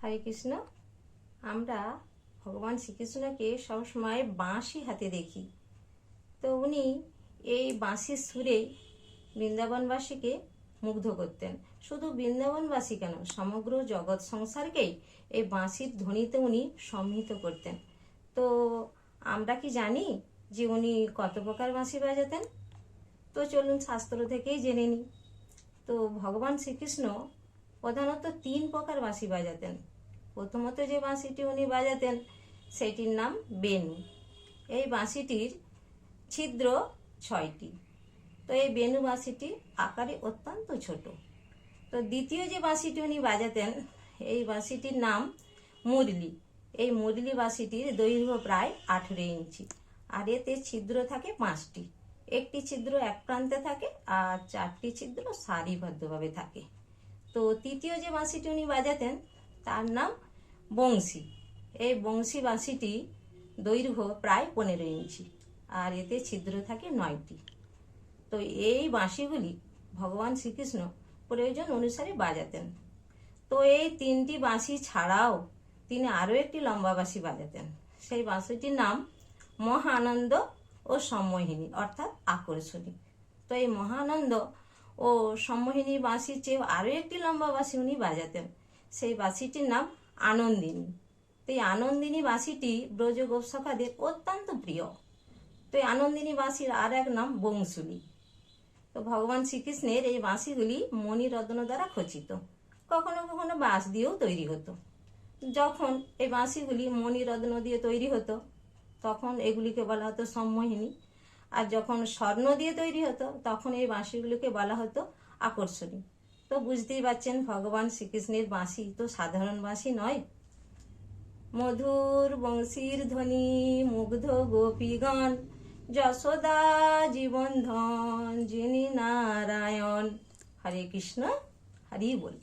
হরে কৃষ্ণ। আমরা ভগবান শ্রীকৃষ্ণকে সবসময় বাঁশি হাতে দেখি। তো উনি এই বাঁশির সুরে বৃন্দাবনবাসীকে মুগ্ধ করতেন। শুধু বৃন্দাবনবাসী কেন, সমগ্র জগৎ সংসারকেই এই বাঁশির ধ্বনিতে উনি সম্মিলিত করতেন। তো আমরা কি জানি যে উনি কত প্রকার বাঁশি বাজাতেন? তো চলুন শাস্ত্র থেকেই জেনে নিই। তো ভগবান শ্রীকৃষ্ণ প্রধানত 3 প্রকার বাঁশি বাজাতেন। প্রথমত যে বাঁশিটি উনি বাজাতেন সেটির নাম বেণু। এই বাঁশিটির ছিদ্র 6টি। তো এই বেণু বাঁশিটি আকারে অত্যন্ত ছোট। তো দ্বিতীয় যে বাঁশিটি উনি বাজাতেন এই বাঁশিটির নাম মুরলি। এই মুরলি বাঁশিটির দৈর্ঘ্য প্রায় 18 ইঞ্চি, আর এতে ছিদ্র থাকে 5টি। একটি ছিদ্র এক প্রান্তে থাকে আর 4টি ছিদ্র সারিবদ্ধভাবে থাকে। তো তৃতীয় যে বাঁশিটি উনি বাজাতেন তার নাম বংশী। এই বংশী বাঁশিটি দৈর্ঘ্য প্রায় 15 ইঞ্চি, আর এতে ছিদ্র থাকে 9টি। তো এই বাঁশিগুলি ভগবান শ্রীকৃষ্ণ প্রয়োজন অনুসারে বাজাতেন। তো এই 3টি বাঁশি ছাড়াও তিনি আরও একটি লম্বা বাঁশি বাজাতেন। সেই বাঁশিটির নাম মহানন্দ ও সম্মোহিনী, অর্থাৎ আকর্ষণী। তো এই মহানন্দ ও সম্মোহিনী বাঁশির চেয়ে আরও একটি লম্বা বাঁশি উনি বাজাতেন। সেই বাঁশিটির নাম আনন্দিনী। তো এই আনন্দিনী বাঁশিটি ব্রজ গোপসখাদের অত্যন্ত প্রিয়। তো এই আনন্দিনী বাঁশির আর এক নাম বংশুলী। তো ভগবান শ্রীকৃষ্ণের এই বাঁশিগুলি মণিরত্ন দ্বারা খচিত, কখনো কখনো বাঁশ দিয়েও তৈরি হতো। যখন এই বাঁশিগুলি মণিরত্ন দিয়ে তৈরি হতো তখন এগুলিকে বলা হতো সম্মোহিনী, আর যখন স্বর্ণ দিয়ে তৈরি হতো তখন এই বাঁশিগুলিকে বলা হতো আকর্ষণী। তো বুঝতেই পারছেন ভগবান শ্রীকৃষ্ণের বাঁশি তো সাধারণ বাঁশি নয়। মধুর বংশীর ধ্বনি মুগ্ধ গোপীগণ, যশোদা জীবন ধন যিনি নারায়ণ। হরে কৃষ্ণ, হরি বল।